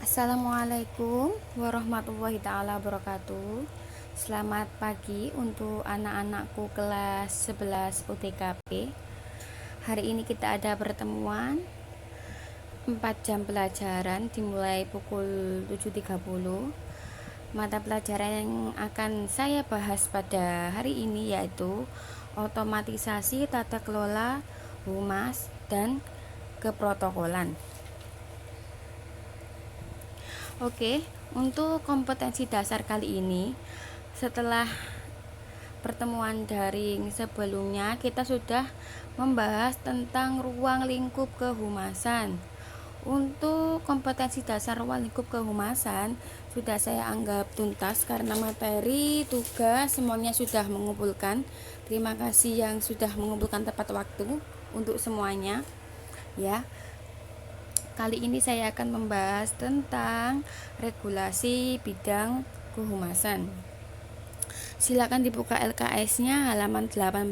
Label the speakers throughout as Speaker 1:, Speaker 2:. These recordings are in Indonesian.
Speaker 1: Assalamualaikum warahmatullahi taala wabarakatuh. Selamat pagi untuk anak-anakku kelas 11 UTKP. Hari ini kita ada pertemuan 4 jam pelajaran dimulai pukul 7.30. Mata pelajaran yang akan saya bahas pada hari ini yaitu otomatisasi tata kelola humas dan keprotokolan. Oke, untuk kompetensi dasar kali ini, setelah pertemuan daring sebelumnya, kita sudah membahas tentang ruang lingkup kehumasan. Untuk kompetensi dasar ruang lingkup kehumasan, sudah saya anggap tuntas karena materi, tugas, semuanya sudah mengumpulkan. Terima kasih yang sudah mengumpulkan tepat waktu untuk semuanya. Ya, kali ini saya akan membahas tentang regulasi bidang kehumasan. Silakan dibuka LKS-nya halaman 18.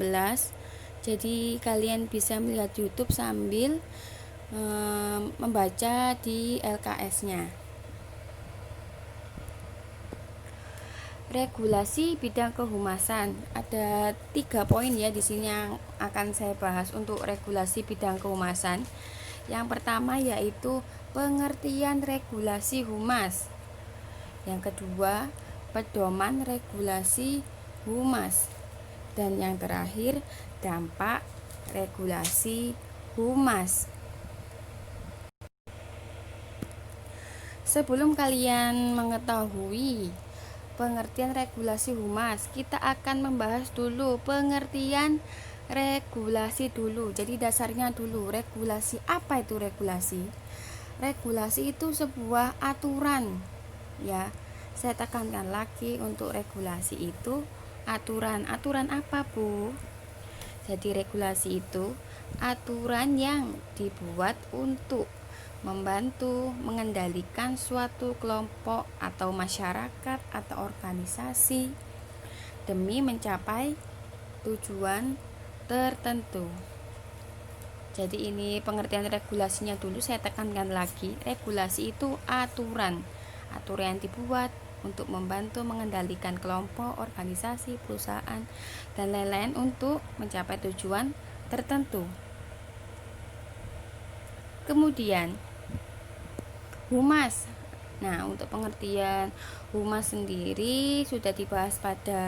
Speaker 1: Jadi kalian bisa melihat YouTube sambil membaca di LKS-nya. Regulasi bidang kehumasan ada 3 poin ya di sini yang akan saya bahas untuk regulasi bidang kehumasan. Yang pertama yaitu pengertian regulasi humas. Yang kedua, pedoman regulasi humas. Dan yang terakhir, dampak regulasi humas. Sebelum kalian mengetahui pengertian regulasi humas, kita akan membahas dulu pengertian regulasi dulu. Jadi dasarnya dulu, regulasi. Apa itu regulasi? Regulasi itu sebuah aturan. Ya, saya tekankan lagi untuk regulasi itu aturan. Aturan apa, Bu? Jadi regulasi itu aturan yang dibuat untuk membantu mengendalikan suatu kelompok atau masyarakat atau organisasi demi mencapai tujuan tertentu. Jadi ini pengertian regulasinya dulu, saya tekankan lagi. Regulasi itu aturan yang dibuat untuk membantu mengendalikan kelompok, organisasi, perusahaan, dan lain-lain untuk mencapai tujuan tertentu. Kemudian humas. Nah, untuk pengertian humas sendiri sudah dibahas pada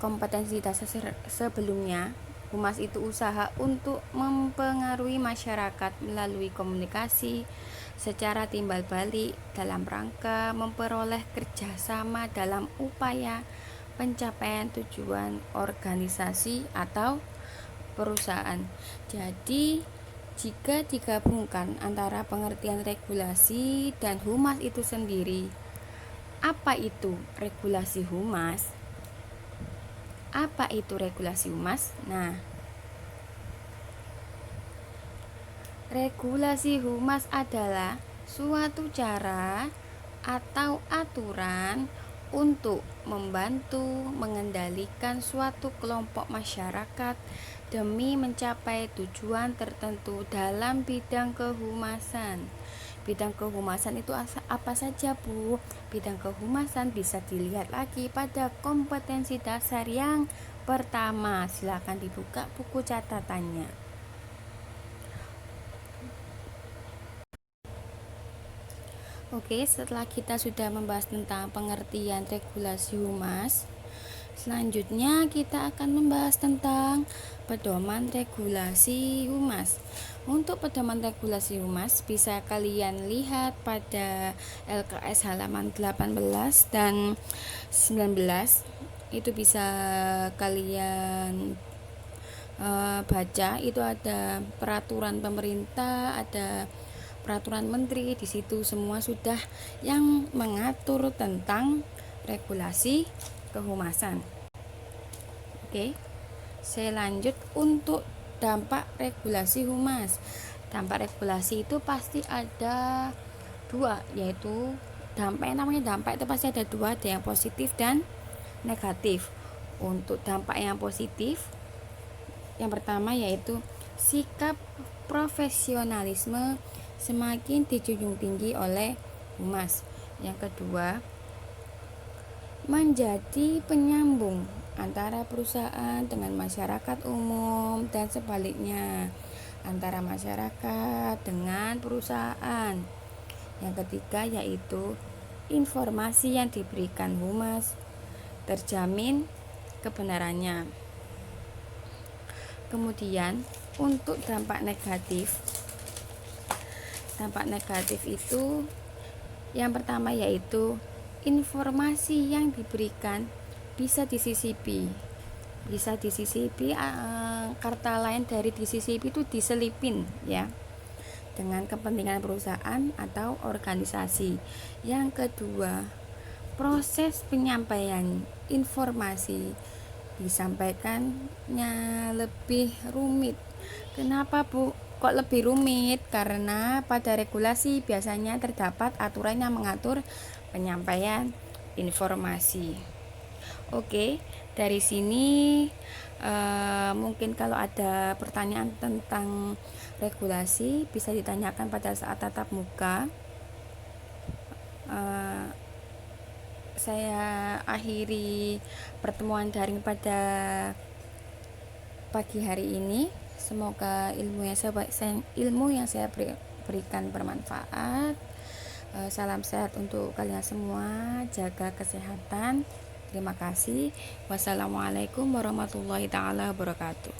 Speaker 1: kompetensi dasar sebelumnya. Humas itu usaha untuk mempengaruhi masyarakat melalui komunikasi secara timbal balik dalam rangka memperoleh kerjasama dalam upaya pencapaian tujuan organisasi atau perusahaan. Jadi jika digabungkan antara pengertian regulasi dan humas itu sendiri, apa itu regulasi humas? Apa itu regulasi humas? Nah, regulasi humas adalah suatu cara atau aturan untuk membantu mengendalikan suatu kelompok masyarakat demi mencapai tujuan tertentu dalam bidang kehumasan. Bidang kehumasan itu apa saja, Bu? Bidang kehumasan bisa dilihat lagi pada kompetensi dasar yang pertama. Silakan dibuka buku catatannya. Oke, setelah kita sudah membahas tentang pengertian regulasi humas, selanjutnya kita akan membahas tentang pedoman regulasi humas. Untuk pedoman regulasi humas bisa kalian lihat pada LKS halaman 18 dan 19. Itu bisa kalian baca. Itu ada peraturan pemerintah, ada peraturan menteri, di situ semua sudah yang mengatur tentang regulasi kehumasan. Oke, saya lanjut untuk dampak regulasi humas. Dampak regulasi itu pasti ada dua, yaitu dampak itu pasti ada dua, ada yang positif dan negatif. Untuk dampak yang positif, yang pertama yaitu sikap profesionalisme semakin dijunjung tinggi oleh humas. Yang kedua, menjadi penyambung antara perusahaan dengan masyarakat umum dan sebaliknya, antara masyarakat dengan perusahaan. Yang ketiga yaitu informasi yang diberikan humas terjamin kebenarannya. Kemudian untuk dampak negatif itu yang pertama yaitu informasi yang diberikan bisa disisipi, kata lain dari disisipi itu diselipin ya, dengan kepentingan perusahaan atau organisasi. Yang kedua, proses penyampaian informasi disampaikannya lebih rumit. Kenapa Bu? Kok lebih rumit? Karena pada regulasi biasanya terdapat aturan yang mengatur penyampaian informasi. Oke, dari sini mungkin kalau ada pertanyaan tentang regulasi bisa ditanyakan pada saat tatap muka. Saya akhiri pertemuan daring pada pagi hari ini. Semoga ilmu yang saya berikan bermanfaat. Salam sehat untuk kalian semua. Jaga kesehatan. Terima kasih. Wassalamualaikum warahmatullahi taala wabarakatuh.